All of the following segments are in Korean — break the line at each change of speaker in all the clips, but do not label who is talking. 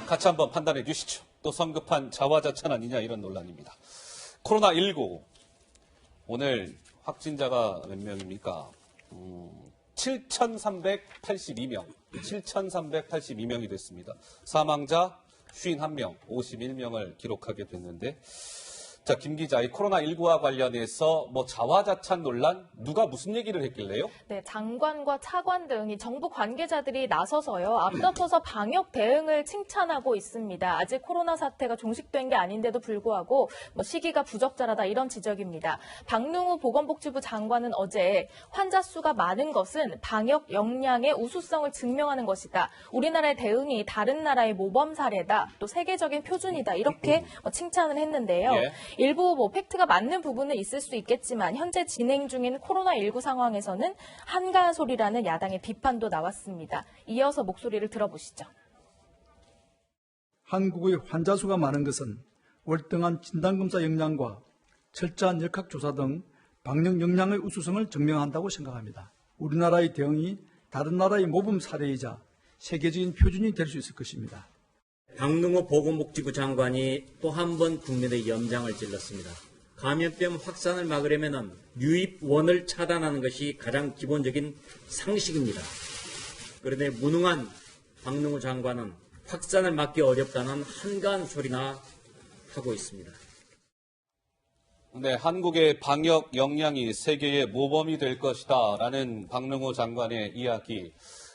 같이 한번 판단해 주시죠. 또 성급한 자화자찬 아니냐 이런 논란입니다. 코로나19 오늘 확진자가 몇 명입니까? 7,382명이 됐습니다. 사망자 51명, 51명을 기록하게 됐는데, 자, 김 기자, 이 코로나19와 관련해서 자화자찬 논란, 누가 무슨 얘기를 했길래요?
네, 장관과 차관 등 이 정부 관계자들이 나서서요, 앞다퉈서 방역 대응을 칭찬하고 있습니다. 아직 코로나 사태가 종식된 게 아닌데도 불구하고 시기가 부적절하다 이런 지적입니다. 박능우 보건복지부 장관은 어제 환자 수가 많은 것은 방역 역량의 우수성을 증명하는 것이다. 우리나라의 대응이 다른 나라의 모범 사례다. 또 세계적인 표준이다. 이렇게 칭찬을 했는데요.
예.
일부 팩트가 맞는 부분은 있을 수 있겠지만 현재 진행 중인 코로나19 상황에서는 한가소리라는 야당의 비판도 나왔습니다. 이어서 목소리를 들어보시죠.
한국의 환자 수가 많은 것은 월등한 진단검사 역량과 철저한 역학조사 등 방역 역량의 우수성을 증명한다고 생각합니다. 우리나라의 대응이 다른 나라의 모범 사례이자 세계적인 표준이 될 수 있을 것입니다.
박능호 보건복지부 장관이 또 한 번 국민의 염장을 질렀습니다. 감염병 확산을 막으려면 유입원을 차단하는 것이 가장 기본적인 상식입니다. 그런데 무능한 박능호 장관은 확산을 막기 어렵다는 한가한 소리나 하고 있습니다.
네, 한국의 방역 역량이 세계의 모범이 될 것이다라는 박능호 장관의 이야기.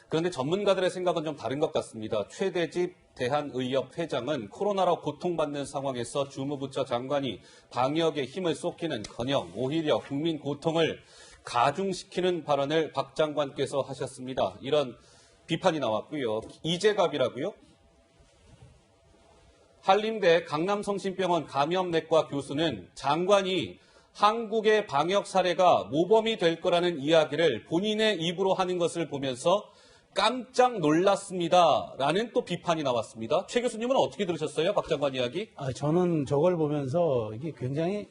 그런데 전문가들의 생각은 좀 다른 것 같습니다. 최대집 대한의협 회장은 코로나로 고통받는 상황에서 주무부처 장관이 방역에 힘을 쏟기는커녕 오히려 국민 고통을 가중시키는 발언을 박 장관께서 하셨습니다. 이런 비판이 나왔고요. 이재갑이라고요? 한림대 강남성심병원 감염내과 교수는 장관이 한국의 방역 사례가 모범이 될 거라는 이야기를 본인의 입으로 하는 것을 보면서 깜짝 놀랐습니다라는 또 비판이 나왔습니다. 최 교수님은 어떻게 들으셨어요? 박 장관 이야기?
저는 저걸 보면서 이게 굉장히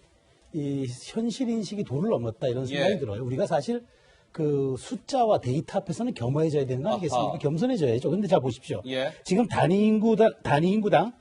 이 현실 인식이 도를 넘었다 이런 생각이 들어요. 우리가 사실 그 숫자와 데이터 앞에서는 겸허해져야 되는 거 아니겠습니까? 겸손해져야죠. 그런데 잘 보십시오. 지금 단위 인구당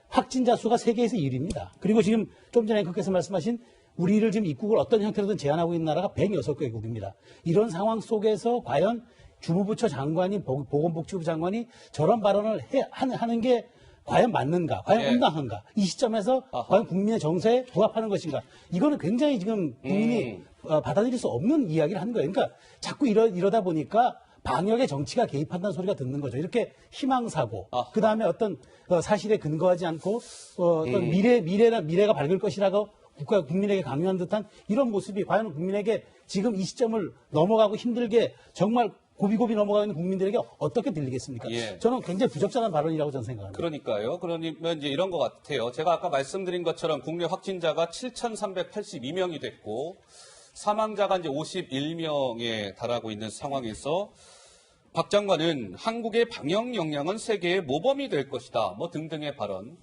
확진자 수가 세계에서 1위입니다. 그리고 지금 좀 전에 앵커께서 말씀하신 우리를 지금 입국을 어떤 형태로든 제한하고 있는 나라가 106개국입니다. 이런 상황 속에서 과연 주무부처 장관이 보건복지부 장관이 저런 발언을 하는 게 과연 맞는가, 과연 온당한가, 이 시점에서 과연 국민의 정서에 부합하는 것인가, 이거는 굉장히 지금 국민이 받아들일 수 없는 이야기를 하는 거예요. 그러니까 자꾸 이러다 보니까 방역에 정치가 개입한다는 소리가 듣는 거죠. 이렇게 희망사고, 그 다음에 어떤 사실에 근거하지 않고 어떤 미래가 밝을 것이라고 국민에게 강요한 듯한 이런 모습이 과연 국민에게 지금 이 시점을 넘어가고 힘들게 정말 고비고비 넘어가고 있는 국민들에게 어떻게 들리겠습니까? 저는 굉장히 부적절한 발언이라고 저는 생각합니다.
그러니까요. 그러면 이제 이런 것 같아요. 제가 아까 말씀드린 것처럼 국내 확진자가 7,382명이 됐고 사망자가 이제 51명에 달하고 있는 상황에서 박 장관은 한국의 방역 역량은 세계의 모범이 될 것이다. 등등의 발언.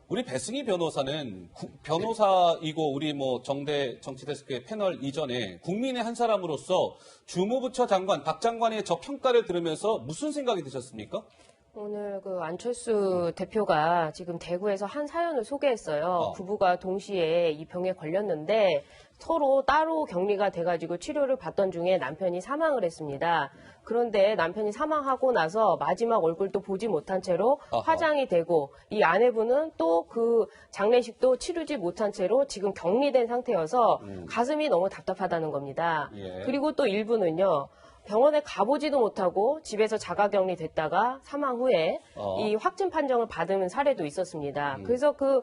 우리 배승희 변호사는 변호사이고 우리 정대 정치데스크의 패널 이전에 국민의 한 사람으로서 주무부처 장관, 박 장관의 저 평가를 들으면서 무슨 생각이 드셨습니까?
오늘 안철수 대표가 지금 대구에서 한 사연을 소개했어요. 부부가 동시에 이 병에 걸렸는데 서로 따로 격리가 돼가지고 치료를 받던 중에 남편이 사망을 했습니다. 그런데 남편이 사망하고 나서 마지막 얼굴도 보지 못한 채로 화장이 되고 이 아내분은 또 그 장례식도 치르지 못한 채로 지금 격리된 상태여서 가슴이 너무 답답하다는 겁니다. 그리고 또 일부는요. 병원에 가보지도 못하고 집에서 자가격리 됐다가 사망 후에 이 확진 판정을 받은 사례도 있었습니다. 그래서 그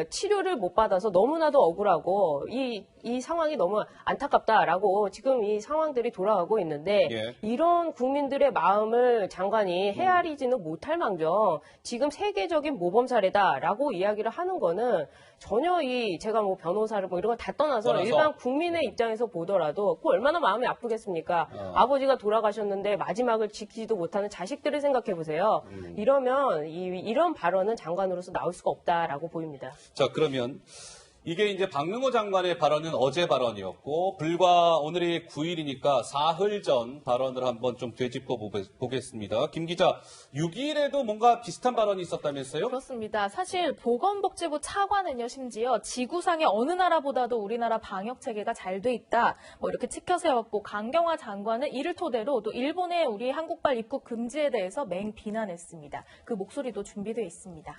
치료를 못 받아서 너무나도 억울하고 이 상황이 너무 안타깝다라고 지금 이 상황들이 돌아가고 있는데 이런 국민들의 마음을 장관이 헤아리지는 못할 망정 지금 세계적인 모범 사례다라고 이야기를 하는 거는 전혀 제가 변호사를 이런 걸 다 떠나서 일반 국민의 입장에서 보더라도 그 얼마나 마음이 아프겠습니까? 아버지가 돌아가셨는데 마지막을 지키지도 못하는 자식들을 생각해 보세요. 이러면 이런 발언은 장관으로서 나올 수가 없다라고 보입니다.
자, 그러면 이게 이제 박능호 장관의 발언은 어제 발언이었고, 불과 오늘이 9일이니까 사흘 전 발언을 한번 좀 되짚어 보겠습니다. 김 기자, 6일에도 뭔가 비슷한 발언이 있었다면서요?
그렇습니다. 사실 보건복지부 차관은요, 심지어 지구상의 어느 나라보다도 우리나라 방역 체계가 잘 돼 있다, 뭐 이렇게 치켜세웠고, 강경화 장관은 이를 토대로 또 일본의 우리 한국발 입국 금지에 대해서 맹비난했습니다. 그 목소리도 준비되어 있습니다.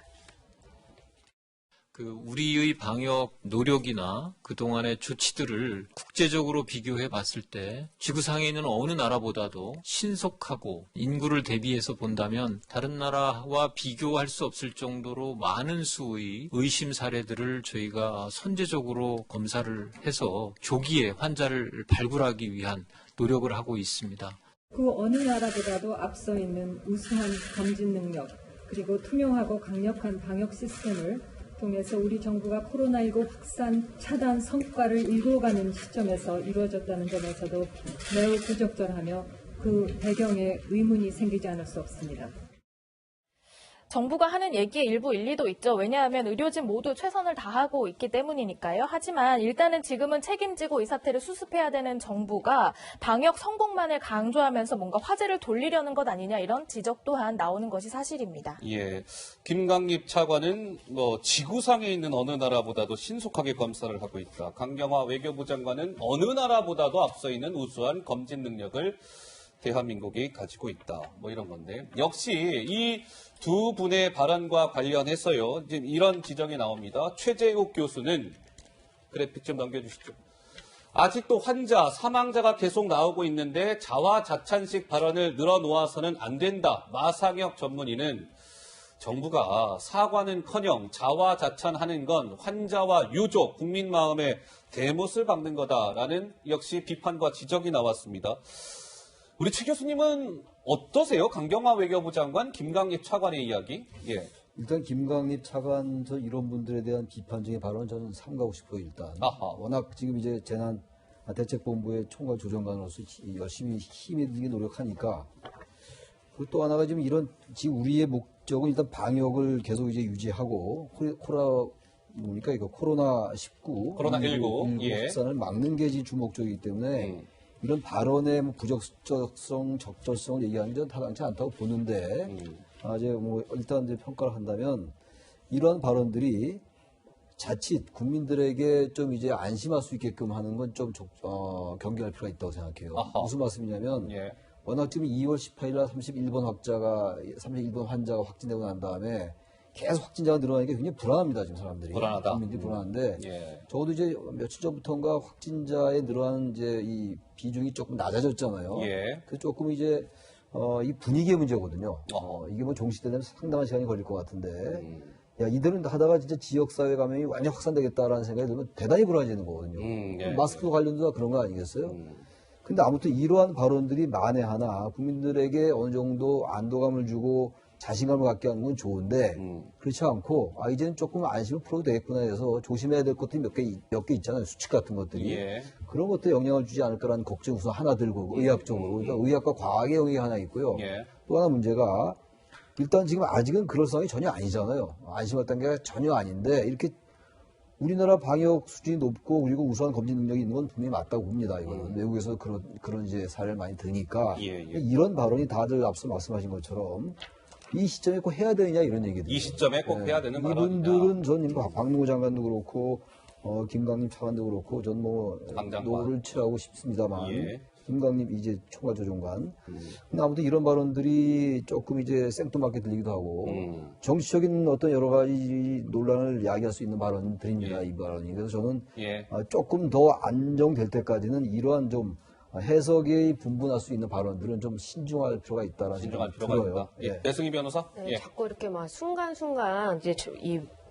우리의 방역 노력이나 그동안의 조치들을 국제적으로 비교해 봤을 때 지구상에 있는 어느 나라보다도 신속하고 인구를 대비해서 본다면 다른 나라와 비교할 수 없을 정도로 많은 수의 의심 사례들을 저희가 선제적으로 검사를 해서 조기에 환자를 발굴하기 위한 노력을 하고 있습니다.
그 어느 나라보다도 앞서 있는 우수한 검진 능력, 그리고 투명하고 강력한 방역 시스템을 통해서 우리 정부가 코로나19 확산 차단 성과를 이루어가는 시점에서 이루어졌다는 점에서도 매우 부적절하며 그 배경에 의문이 생기지 않을 수 없습니다.
정부가 하는 얘기에 일부 일리도 있죠. 왜냐하면 의료진 모두 최선을 다하고 있기 때문이니까요. 하지만 일단은 지금은 책임지고 이 사태를 수습해야 되는 정부가 방역 성공만을 강조하면서 뭔가 화제를 돌리려는 것 아니냐, 이런 지적 또한 나오는 것이 사실입니다.
예, 김강립 차관은 지구상에 있는 어느 나라보다도 신속하게 검사를 하고 있다. 강경화 외교부 장관은 어느 나라보다도 앞서 있는 우수한 검진 능력을 대한민국이 가지고 있다. 뭐 이런 건데, 역시 이 두 분의 발언과 관련해서요, 지금 이런 지적이 나옵니다. 최재욱 교수는, 그래픽 좀 넘겨주시죠. 아직도 환자, 사망자가 계속 나오고 있는데 자화자찬식 발언을 늘어놓아서는 안 된다. 마상혁 전문의는 정부가 사과는커녕 자화자찬하는 건 환자와 유족, 국민 마음에 대못을 박는 거다라는 역시 비판과 지적이 나왔습니다. 우리 최 교수님은 어떠세요? 강경화 외교부 장관, 김강립 차관의 이야기. 예.
일단 김강립 차관 저 이런 분들에 대한 비판적인 발언은 저는 삼가고 싶어요. 일단 워낙 지금 이제 재난 대책본부의 총괄 조정관으로서 열심히 힘있게 노력하니까. 그리고 또 하나가 지금 지금 우리의 목적은 일단 방역을 계속 이제 유지하고 코로나19
예.
확산을 막는 게 지금 주목적이기 때문에. 이런 발언의 부적절성, 적절성을 얘기하는 건 타당치 않다고 보는데, 일단 이제 평가를 한다면, 이러한 발언들이 자칫 국민들에게 좀 이제 안심할 수 있게끔 하는 건 좀 경계할 필요가 있다고 생각해요. 무슨 말씀이냐면, 워낙 지금 2월 18일 날 31번 환자가 확진되고 난 다음에 계속 확진자가 늘어나는 게 굉장히 불안합니다, 지금 사람들이.
불안하다.
국민들이 불안한데, 적어도 이제 며칠 전부터인가 확진자에 늘어나는 이제 이 비중이 조금 낮아졌잖아요. 그 조금 이제, 이 분위기의 문제거든요. 이게 뭐 종식되면 상당한 시간이 걸릴 것 같은데, 야, 이들은 하다가 진짜 지역사회 감염이 완전 확산되겠다라는 생각이 들면 대단히 불안해지는 거거든요. 마스크 관련도 다 그런 거 아니겠어요? 근데 아무튼 이러한 발언들이 만에 하나 국민들에게 어느 정도 안도감을 주고 자신감을 갖게 하는 건 좋은데 그렇지 않고 이제는 조금 안심을 풀어도 되겠구나 해서 조심해야 될 것들이 몇 개 있잖아요. 수칙 같은 것들이. 그런 것도 영향을 주지 않을까라는 걱정 우선 하나 들고 의학적으로. 그러니까 의학과 과학의 영역이 하나 있고요. 또 하나 문제가 일단 지금 아직은 그럴 상황이 전혀 아니잖아요. 안심할 단계가 전혀 아닌데 이렇게 우리나라 방역 수준이 높고 그리고 우수한 검진 능력이 있는 건 분명히 맞다고 봅니다. 이거는 외국에서 그런 이제 사례를 많이 드니까 이런 발언이 다들 앞서 말씀하신 것처럼 이 시점에 꼭 해야 되느냐 이런 얘기들.
이 시점에 꼭 해야 되는 발언이다.
이분들은 전 박능호 장관도 그렇고 김강립 차관도 그렇고 전 노를 치라고 싶습니다만 김강립 이제 총괄조정관. 근데 아무튼 이런 발언들이 조금 이제 생뚱맞게 들리기도 하고 정치적인 어떤 여러 가지 논란을 야기할 수 있는 발언들입니다. 이 발언이. 그래서 저는 조금 더 안정될 때까지는 이러한 좀 해석이 분분할 수 있는 발언들은 좀 신중할 필요가 있다라는 생각이 들어요.
배승희 변호사?
네, 자꾸 이렇게 순간순간 이제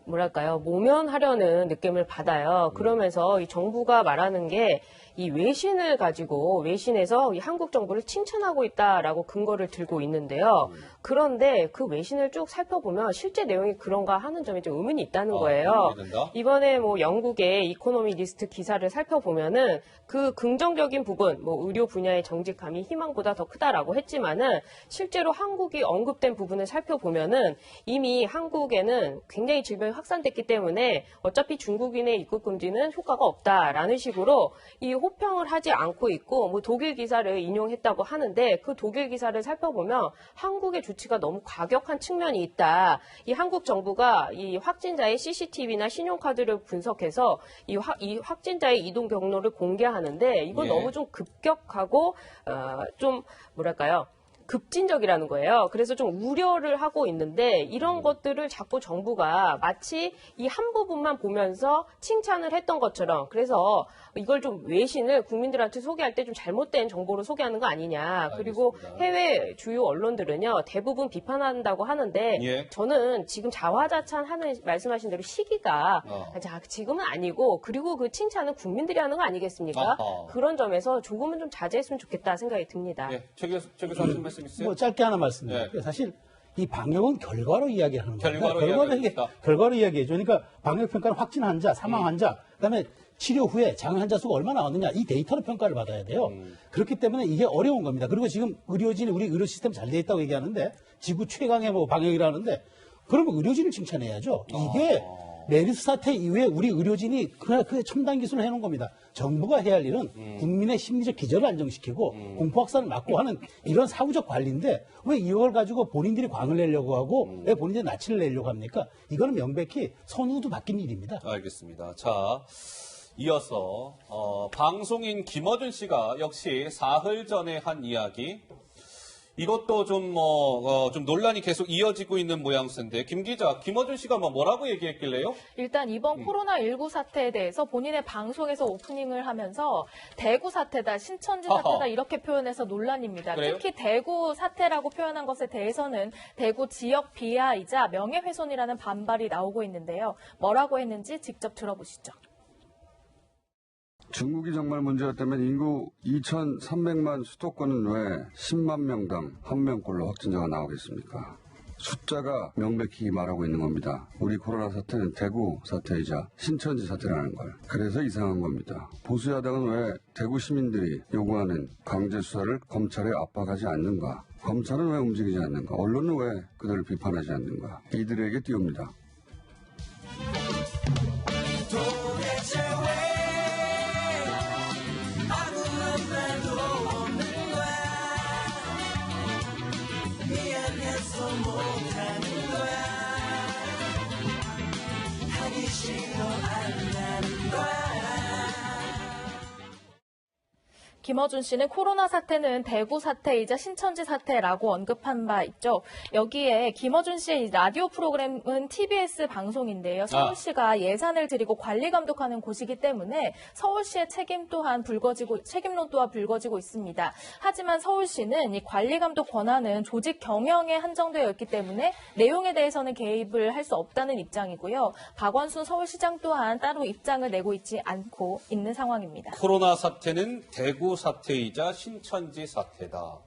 모면하려는 느낌을 받아요. 그러면서 이 정부가 말하는 게 이 외신을 가지고 외신에서 이 한국 정부를 칭찬하고 있다라고 근거를 들고 있는데요. 그런데 그 외신을 쭉 살펴보면 실제 내용이 그런가 하는 점에 좀 의문이 있다는 거예요. 이번에 영국의 이코노미리스트 기사를 살펴보면은 그 긍정적인 부분, 의료 분야의 정직함이 희망보다 더 크다라고 했지만은 실제로 한국이 언급된 부분을 살펴보면은 이미 한국에는 굉장히 질병이 확산됐기 때문에 어차피 중국인의 입국 금지는 효과가 없다라는 식으로 이 호평을 하지 않고 있고 뭐 독일 기사를 인용했다고 하는데 그 독일 기사를 살펴보면 한국의 조치가 너무 과격한 측면이 있다. 이 한국 정부가 이 확진자의 CCTV나 신용카드를 분석해서 이 확진자의 이동 경로를 공개하는데 이건 너무 좀 급격하고 좀 뭐랄까요? 급진적이라는 거예요. 그래서 좀 우려를 하고 있는데 이런 것들을 자꾸 정부가 마치 이 한 부분만 보면서 칭찬을 했던 것처럼 그래서 이걸 좀 외신을 국민들한테 소개할 때 좀 잘못된 정보로 소개하는 거 아니냐. 그리고 해외 주요 언론들은요 대부분 비판한다고 하는데 저는 지금 자화자찬하는 말씀하신 대로 시기가 지금은 아니고 그리고 그 칭찬은 국민들이 하는 거 아니겠습니까? 그런 점에서 조금은 좀 자제했으면 좋겠다 생각이 듭니다.
최 교수 하신 말씀 있어요?
뭐 짧게 하나 말씀드릴게요. 사실 이 방역은 결과로 이야기하는 겁니다.
결과로
이야기해줘. 그러니까 방역 평가는 확진 환자, 사망 환자, 그다음에 치료 후에 장애 환자 수가 얼마나 나왔느냐 이 데이터로 평가를 받아야 돼요. 그렇기 때문에 이게 어려운 겁니다. 그리고 지금 의료진이 우리 의료 시스템 잘 돼 있다고 얘기하는데 지구 최강의 뭐 방역이라는데 그러면 의료진을 칭찬해야죠. 이게 메르스 사태 이후에 우리 의료진이 그냥 그 첨단 기술을 해놓은 겁니다. 정부가 해야 할 일은 국민의 심리적 기저를 안정시키고 공포 확산을 막고 하는 이런 사후적 관리인데 왜 이걸 가지고 본인들이 광을 내려고 하고 왜 본인들이 낯을 내려고 합니까? 이거는 명백히 선우도 바뀐 일입니다.
알겠습니다. 자, 이어서 방송인 김어준 씨가 역시 사흘 전에 한 이야기 이것도 좀 논란이 계속 이어지고 있는 모양새인데 김 기자, 김어준 씨가 뭐라고 얘기했길래요?
일단 이번 코로나19 사태에 대해서 본인의 방송에서 오프닝을 하면서 대구 사태다, 신천지 사태다 이렇게 표현해서 논란입니다.
그래요?
특히 대구 사태라고 표현한 것에 대해서는 대구 지역 비하이자 명예훼손이라는 반발이 나오고 있는데요. 뭐라고 했는지 직접 들어보시죠.
중국이 정말 문제였다면 인구 2,300만 수도권은 왜 10만 명당 한 명꼴로 확진자가 나오겠습니까? 숫자가 명백히 말하고 있는 겁니다. 우리 코로나 사태는 대구 사태이자 신천지 사태라는 걸. 그래서 이상한 겁니다. 보수 야당은 왜 대구 시민들이 요구하는 강제 수사를 검찰에 압박하지 않는가? 검찰은 왜 움직이지 않는가? 언론은 왜 그들을 비판하지 않는가? 이들에게 띄웁니다.
김어준 씨는 코로나 사태는 대구 사태이자 신천지 사태라고 언급한 바 있죠. 여기에 김어준 씨의 라디오 프로그램은 TBS 방송인데요. 서울시가 예산을 들이고 관리 감독하는 곳이기 때문에 서울시의 책임론 또한 불거지고 있습니다. 하지만 서울시는 이 관리 감독 권한은 조직 경영에 한정되어 있기 때문에 내용에 대해서는 개입을 할 수 없다는 입장이고요. 박원순 서울시장 또한 따로 입장을 내고 있지 않고 있는 상황입니다.
코로나 사태는 대구 사태이자 신천지 사태다.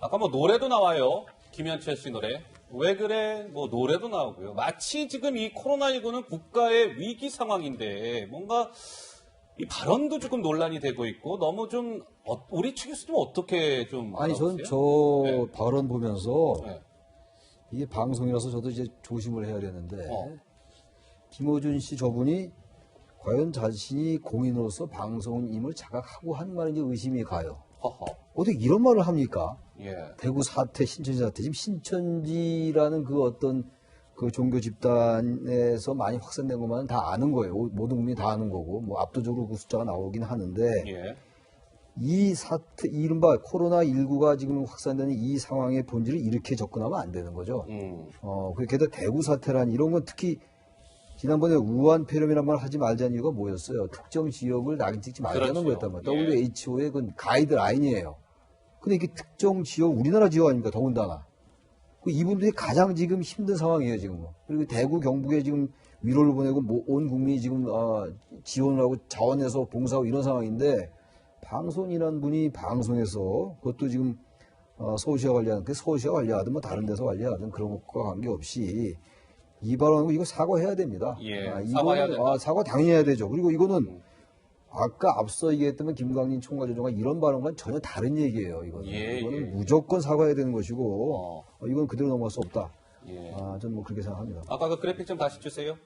아까 노래도 나와요. 김현철 씨 노래. 왜 그래? 노래도 나오고요. 마치 지금 이 코로나19는 국가의 위기 상황인데 뭔가 이 발언도 조금 논란이 되고 있고 너무 좀 우리 측에서 좀 어떻게 좀
아니 저는 저 발언 보면서 이게 방송이라서 저도 이제 조심을 해야 되는데 김어준 씨 저분이 과연 자신이 공인으로서 방송인임을 자각하고 한 말인지 의심이 가요. 어떻게 이런 말을 합니까? 대구 사태, 신천지 사태. 지금 신천지라는 그 어떤 그 종교 집단에서 많이 확산된 것만은 다 아는 거예요. 모든 국민이 다 아는 거고, 압도적으로 그 숫자가 나오긴 하는데, 이 사태, 이른바 코로나19가 지금 확산되는 이 상황의 본질을 이렇게 접근하면 안 되는 거죠. 게다가 대구 사태란 이런 건 특히 지난번에 우한 폐렴이란 말 하지 말자는 이유가 뭐였어요? 특정 지역을 낙인 찍지 말자는 거였단 말이에요. WHO의 그 가이드라인이에요. 근데 이게 특정 지역, 우리나라 지역 아닙니까? 더군다나. 이분들이 가장 지금 힘든 상황이에요, 지금. 그리고 대구, 경북에 지금 위로를 보내고 온 국민이 지금 지원을 하고 자원해서 봉사하고 이런 상황인데 방송이라는 분이 방송에서 그것도 지금 서울시와 관리하는, 서울시와 관리하든 다른 데서 관리하든 그런 것과 관계없이 이 발언은 이거 사과해야 됩니다.
사과해야 된다.
사과 당연히 해야 되죠. 그리고 이거는 아까 앞서 얘기했던 김광진 총괄조정관 이런 발언과는 전혀 다른 얘기예요. 이거는 무조건 사과해야 되는 것이고 이건 그대로 넘어갈 수 없다.
예.
저는 뭐 그렇게 생각합니다.
아까 그 그래픽 좀 다시 주세요.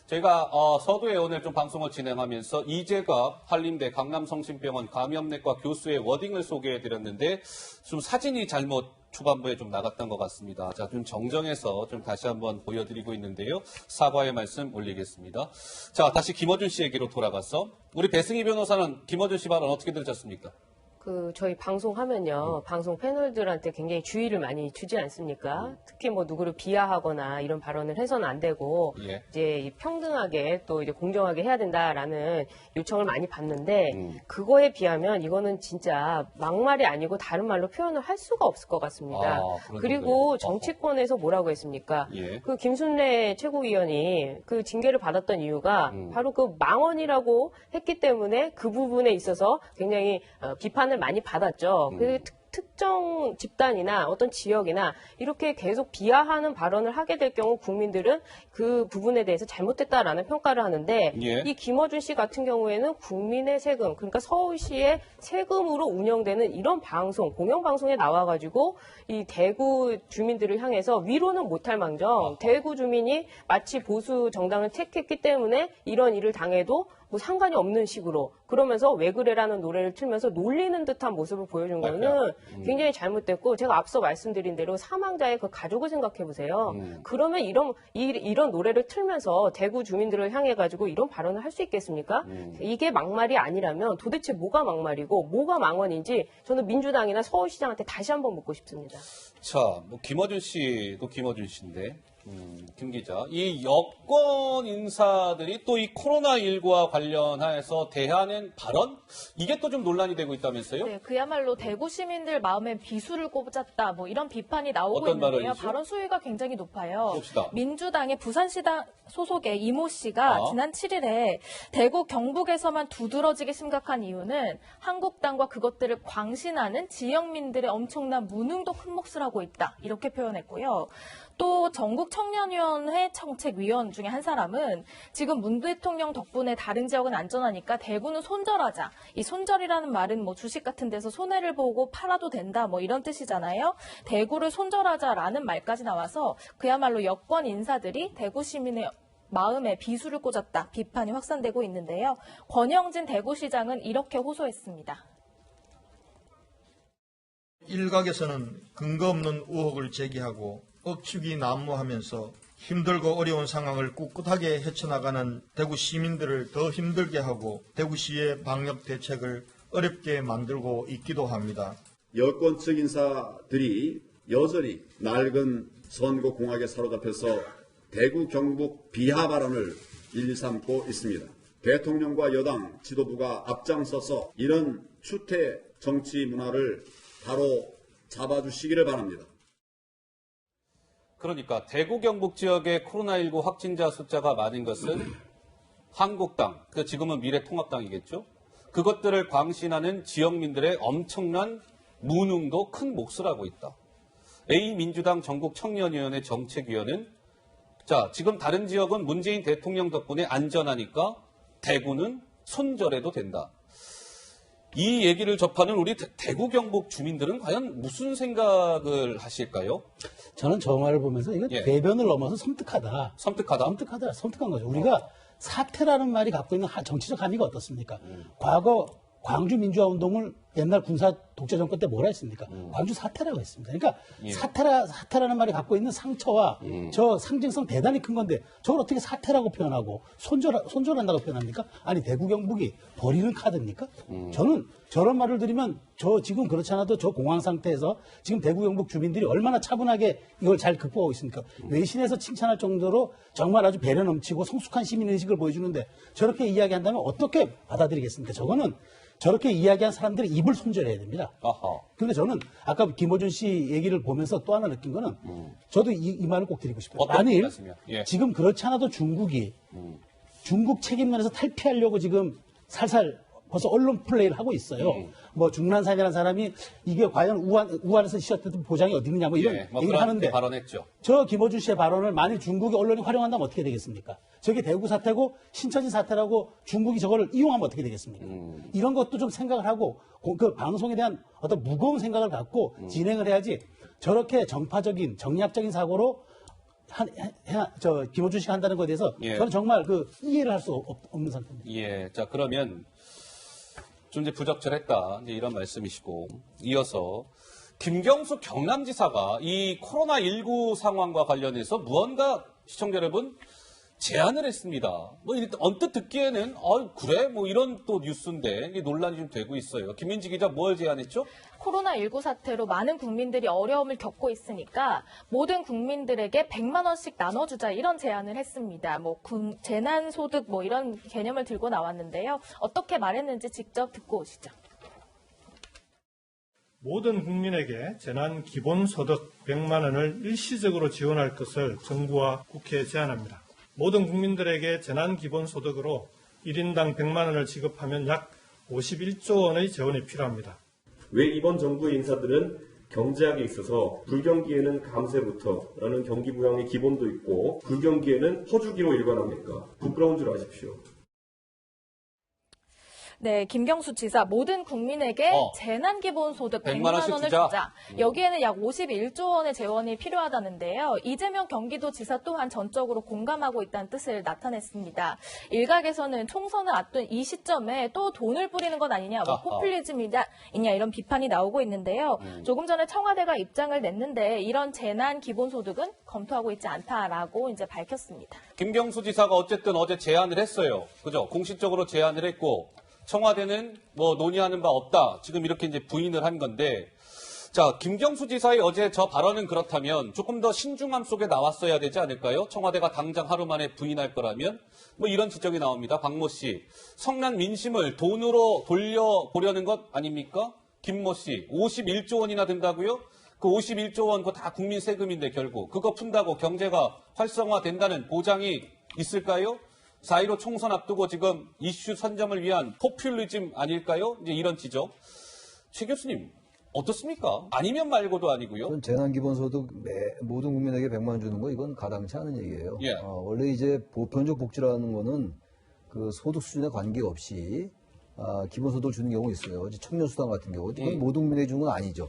저희가 서두에 오늘 좀 방송을 진행하면서 이재갑 한림대 강남성심병원 감염내과 교수의 워딩을 소개해드렸는데 좀 사진이 잘못 초반부에 좀 나갔던 것 같습니다. 자, 좀 정정해서 좀 다시 한번 보여드리고 있는데요. 사과의 말씀 올리겠습니다. 자, 다시 김어준 씨 얘기로 돌아가서 우리 배승희 변호사는 김어준 씨 발언 어떻게 들으셨습니까?
저희 방송하면요, 방송 패널들한테 굉장히 주의를 많이 주지 않습니까? 특히 뭐 누구를 비하하거나 이런 발언을 해서는 안 되고,
예.
이제 평등하게 또 이제 공정하게 해야 된다라는 요청을 많이 받는데, 그거에 비하면 이거는 진짜 막말이 아니고 다른 말로 표현을 할 수가 없을 것 같습니다. 그리고 정치권에서 뭐라고 했습니까?
예.
그 김순례 최고위원이 그 징계를 받았던 이유가 바로 그 망언이라고 했기 때문에 그 부분에 있어서 굉장히 비판을 많이 받았죠. 그 특정 집단이나 어떤 지역이나 이렇게 계속 비하하는 발언을 하게 될 경우 국민들은 그 부분에 대해서 잘못됐다라는 평가를 하는데
예.
이 김어준 씨 같은 경우에는 국민의 세금, 그러니까 서울시의 세금으로 운영되는 이런 방송, 공영방송에 나와가지고 이 대구 주민들을 향해서 위로는 못할 망정 대구 주민이 마치 보수 정당을 택했기 때문에 이런 일을 당해도 뭐 상관이 없는 식으로 그러면서 왜 그래라는 노래를 틀면서 놀리는 듯한 모습을 보여준 거는 굉장히 잘못됐고 제가 앞서 말씀드린 대로 사망자의 그 가족을 생각해 보세요. 그러면 이런 노래를 틀면서 대구 주민들을 향해 가지고 이런 발언을 할 수 있겠습니까? 이게 막말이 아니라면 도대체 뭐가 막말이고 뭐가 망언인지 저는 민주당이나 서울시장한테 다시 한번 묻고 싶습니다.
자, 뭐 김어준 씨도 김어준 씨인데 김 기자, 이 여권 인사들이 또 이 코로나19와 관련해서 대하는 발언? 이게 또 좀 논란이 되고 있다면서요?
네, 그야말로 대구 시민들 마음에 비수를 꽂았다, 뭐 이런 비판이 나오고
어떤
있는데요.
발언이죠?
발언 수위가 굉장히 높아요.
봅시다.
민주당의 부산시당 소속의 이모 씨가 지난 7일에 대구 경북에서만 두드러지게 심각한 이유는 한국당과 그것들을 광신하는 지역민들의 엄청난 무능도 큰 몫을 하고 있다, 이렇게 표현했고요. 또 전국 청년위원회 정책위원 중에 한 사람은 지금 문 대통령 덕분에 다른 지역은 안전하니까 대구는 손절하자. 이 손절이라는 말은 뭐 주식 같은 데서 손해를 보고 팔아도 된다, 뭐 이런 뜻이잖아요. 대구를 손절하자라는 말까지 나와서 그야말로 여권 인사들이 대구 시민의 마음에 비수를 꽂았다, 비판이 확산되고 있는데요. 권영진 대구시장은 이렇게 호소했습니다.
일각에서는 근거 없는 의혹을 제기하고 억측이 난무하면서 힘들고 어려운 상황을 꿋꿋하게 헤쳐나가는 대구 시민들을 더 힘들게 하고 대구시의 방역 대책을 어렵게 만들고 있기도 합니다.
여권 측 인사들이 여전히 낡은 선거공학에 사로잡혀서 대구 경북 비하 발언을 일삼고 있습니다. 대통령과 여당 지도부가 앞장서서 이런 추태 정치 문화를 바로 잡아주시기를 바랍니다.
그러니까 대구 경북 지역의 코로나19 확진자 숫자가 많은 것은 한국당, 그 지금은 미래통합당이겠죠. 그것들을 광신하는 지역민들의 엄청난 무능도 큰 몫을 하고 있다. A 민주당 전국 청년위원회 정책위원은 자, 지금 다른 지역은 문재인 대통령 덕분에 안전하니까 대구는 손절해도 된다. 이 얘기를 접하는 우리 대구 경북 주민들은 과연 무슨 생각을 하실까요?
저는 저 말을 보면서 이거 대변을 넘어서 섬뜩하다. 섬뜩한 거죠. 우리가 사태라는 말이 갖고 있는 정치적 함의가 어떻습니까? 과거 광주 민주화 운동을 옛날 군사 독재 정권 때 뭐라 했습니까? 광주 사태라고 했습니다. 그러니까 사태라는 말이 갖고 있는 상처와 저 상징성 대단히 큰 건데 저걸 어떻게 사태라고 표현하고 손절한다고 표현합니까? 아니 대구 경북이 버리는 카드입니까? 저는 저런 말을 들으면 저 지금 그렇지 않아도 저 공황 상태에서 지금 대구 경북 주민들이 얼마나 차분하게 이걸 잘 극복하고 있습니까? 외신에서 칭찬할 정도로 정말 아주 배려 넘치고 성숙한 시민의식을 보여주는데 저렇게 이야기한다면 어떻게 받아들이겠습니까? 저거는 저렇게 이야기한 사람들이 입을 손절해야 됩니다. 그런데 저는 아까 김어준 씨 얘기를 보면서 또 하나 느낀 거는 저도 이 말을 꼭 드리고 싶어요. 만일 지금 그렇지 않아도 중국이 중국 책임면에서 탈피하려고 지금 살살 벌써 언론 플레이를 하고 있어요. 뭐 중란산이라는 사람이 이게 과연 우한에서 시작됐던 보장이 어디 있느냐 뭐 이런 얘기를 하는데
발언했죠.
저 김어준 씨의 발언을 만일 중국의 언론이 활용한다면 어떻게 되겠습니까? 저게 대구 사태고 신천지 사태라고 중국이 저거를 이용하면 어떻게 되겠습니까? 이런 것도 좀 생각을 하고 그 방송에 대한 어떤 무거운 생각을 갖고 진행을 해야지 저렇게 정파적인 정략적인 사고로 김호준 씨가 한다는 것에 대해서
예.
저는 정말 이해를 할 수 없는 상태입니다.
예. 자, 그러면 좀 이제 부적절했다. 이제 이런 말씀이시고, 이어서 김경수 경남지사가 이 코로나19 상황과 관련해서 무언가 시청자 여러분 제안을 했습니다. 뭐 언뜻 듣기에는 그래 뭐 이런 또 뉴스인데 이게 논란이 좀 되고 있어요. 김민지 기자 뭘 제안했죠?
코로나19 사태로 많은 국민들이 어려움을 겪고 있으니까 모든 국민들에게 100만 원씩 나눠주자 이런 제안을 했습니다. 뭐 재난소득 뭐 이런 개념을 들고 나왔는데요. 어떻게 말했는지 직접 듣고 오시죠.
모든 국민에게 재난 기본소득 100만 원을 일시적으로 지원할 것을 정부와 국회에 제안합니다. 모든 국민들에게 재난 기본소득으로 1인당 100만 원을 지급하면 약 51조 원의 재원이 필요합니다.
왜 이번 정부의 인사들은 경제학에 있어서 불경기에는 감세부터라는 경기부양의 기본도 있고 불경기에는 퍼주기로 일관합니까? 부끄러운 줄 아십시오.
네, 김경수 지사 모든 국민에게 재난기본소득 100만 원을 주자. 여기에는 약 51조 원의 재원이 필요하다는데요. 이재명 경기도지사 또한 전적으로 공감하고 있다는 뜻을 나타냈습니다. 일각에서는 총선을 앞둔 이 시점에 또 돈을 뿌리는 것 아니냐, 뭐 포퓰리즘이냐 이런 비판이 나오고 있는데요. 조금 전에 청와대가 입장을 냈는데 이런 재난기본소득은 검토하고 있지 않다라고 이제 밝혔습니다.
김경수 지사가 어쨌든 어제 제안을 했어요. 그죠? 공식적으로 제안을 했고 청와대는 뭐 논의하는 바 없다. 지금 이렇게 이제 부인을 한 건데, 자, 김경수 지사의 어제 저 발언은 그렇다면 조금 더 신중함 속에 나왔어야 되지 않을까요? 청와대가 당장 하루 만에 부인할 거라면? 뭐 이런 지적이 나옵니다. 박모 씨. 성난 민심을 돈으로 돌려보려는 것 아닙니까? 김모 씨. 51조 원이나 든다고요? 그 51조 원 그거 다 국민 세금인데 결국. 그거 푼다고 경제가 활성화된다는 보장이 있을까요? 4.15 총선 앞두고 지금 이슈 선점을 위한 포퓰리즘 아닐까요? 이제 이런 지적. 최 교수님, 어떻습니까? 아니면 말고도 아니고요.
재난기본소득 모든 국민에게 100만 원 주는 거 이건 가당치 않은 얘기예요.
예.
원래 이제 보편적 복지라는 거는 그 소득 수준에 관계없이 기본소득을 주는 경우가 있어요. 청년수당 같은 경우. 이건 모든 국민에게 주는 건 아니죠.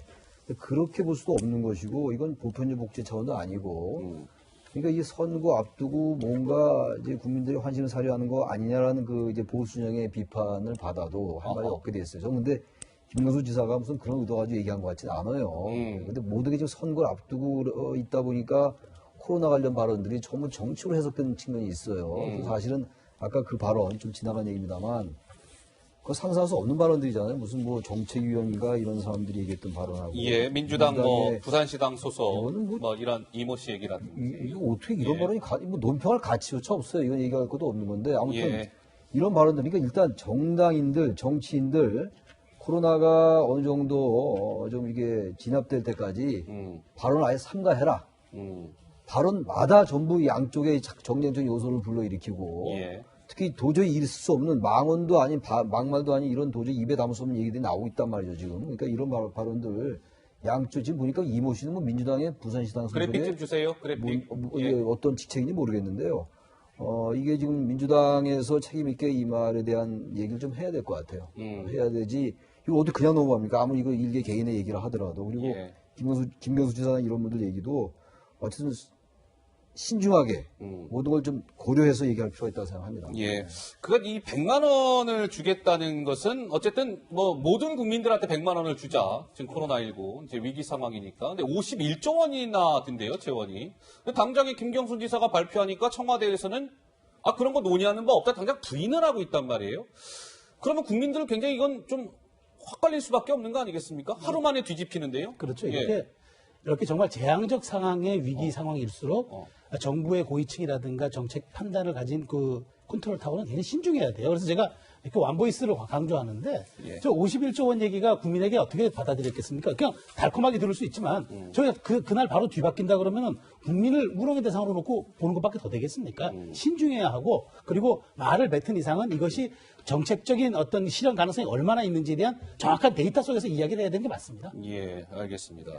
그렇게 볼 수도 없는 것이고 이건 보편적 복지 차원도 아니고 그러니까 이 선거 앞두고 뭔가 이제 국민들이 환심을 사려 하는 거 아니냐라는 그 이제 보수진영의 비판을 받아도 할 말이 없게 됐어요. 저는 근데 김경수 지사가 무슨 그런 의도 가지고 얘기한 것 같지는 않아요. 근데 모든 게 지금 선거를 앞두고 있다 보니까 코로나 관련 발언들이 전부 정치로 해석되는 측면이 있어요. 사실은 아까 그 발언 좀 지나간 얘기입니다만 그거 상상할 수 없는 발언들이잖아요. 무슨 뭐 정책위원인가 이런 사람들이 얘기했던 발언하고.
예, 민주당 뭐 부산시당 소속 뭐 이런 이모 씨 얘기라든지.
이거 어떻게 이런 발언이 뭐 논평할 가치조차 없어요. 이건 얘기할 것도 없는 건데 아무튼 이런 발언들 그러니까 일단 정당인들, 정치인들 코로나가 어느 정도 좀 이게 진압될 때까지 발언을 아예 삼가해라. 발언마다 전부 양쪽의 정쟁적 요소를 불러일으키고 특히 도저히 있을 수 없는 망언도 아닌 막말도 아닌 이런 도저히 입에 담을 수 없는 얘기들이 나오고 있단 말이죠 지금. 그러니까 이런 발언들 양쪽 지금 보니까 이모 씨는 뭐 민주당의 부산시당 소속의
그래픽 좀 주세요. 그래픽.
어떤 직책인지 모르겠는데요. 이게 지금 민주당에서 책임 있게 이 말에 대한 얘기를 좀 해야 될 것 같아요. 해야 되지. 이거 어떻게 그냥 넘어갑니까? 아무리 이거 일개 개인의 얘기를 하더라도. 그리고 김경수 지사는 이런 분들 얘기도 어쨌든 신중하게 모든 걸 좀 고려해서 얘기할 필요가 있다고 생각합니다.
예. 그건 이 100만 원을 주겠다는 것은 어쨌든 뭐 모든 국민들한테 100만 원을 주자. 지금 코로나19 이제 위기 상황이니까. 근데 51조 원이나 든대요, 재원이. 당장에 김경수 지사가 발표하니까 청와대에서는 그런 거 논의하는 바 없다. 당장 부인을 하고 있단 말이에요. 그러면 국민들은 굉장히 이건 좀 확 걸릴 수밖에 없는 거 아니겠습니까? 하루 만에 뒤집히는데요.
그렇죠. 이렇게 정말 재앙적 상황의 위기 상황일수록 정부의 고위층이라든가 정책 판단을 가진 그 컨트롤 타워는 굉장히 신중해야 돼요. 그래서 제가 이렇게 완보이스를 강조하는데 저 51조 원 얘기가 국민에게 어떻게 받아들였겠습니까? 그냥 달콤하게 들을 수 있지만 저희가 그날 바로 뒤바뀐다 그러면은 국민을 우롱의 대상으로 놓고 보는 것밖에 더 되겠습니까? 신중해야 하고 그리고 말을 뱉은 이상은 이것이 정책적인 어떤 실현 가능성이 얼마나 있는지에 대한 정확한 데이터 속에서 이야기를 해야 되는 게 맞습니다.
예, 알겠습니다.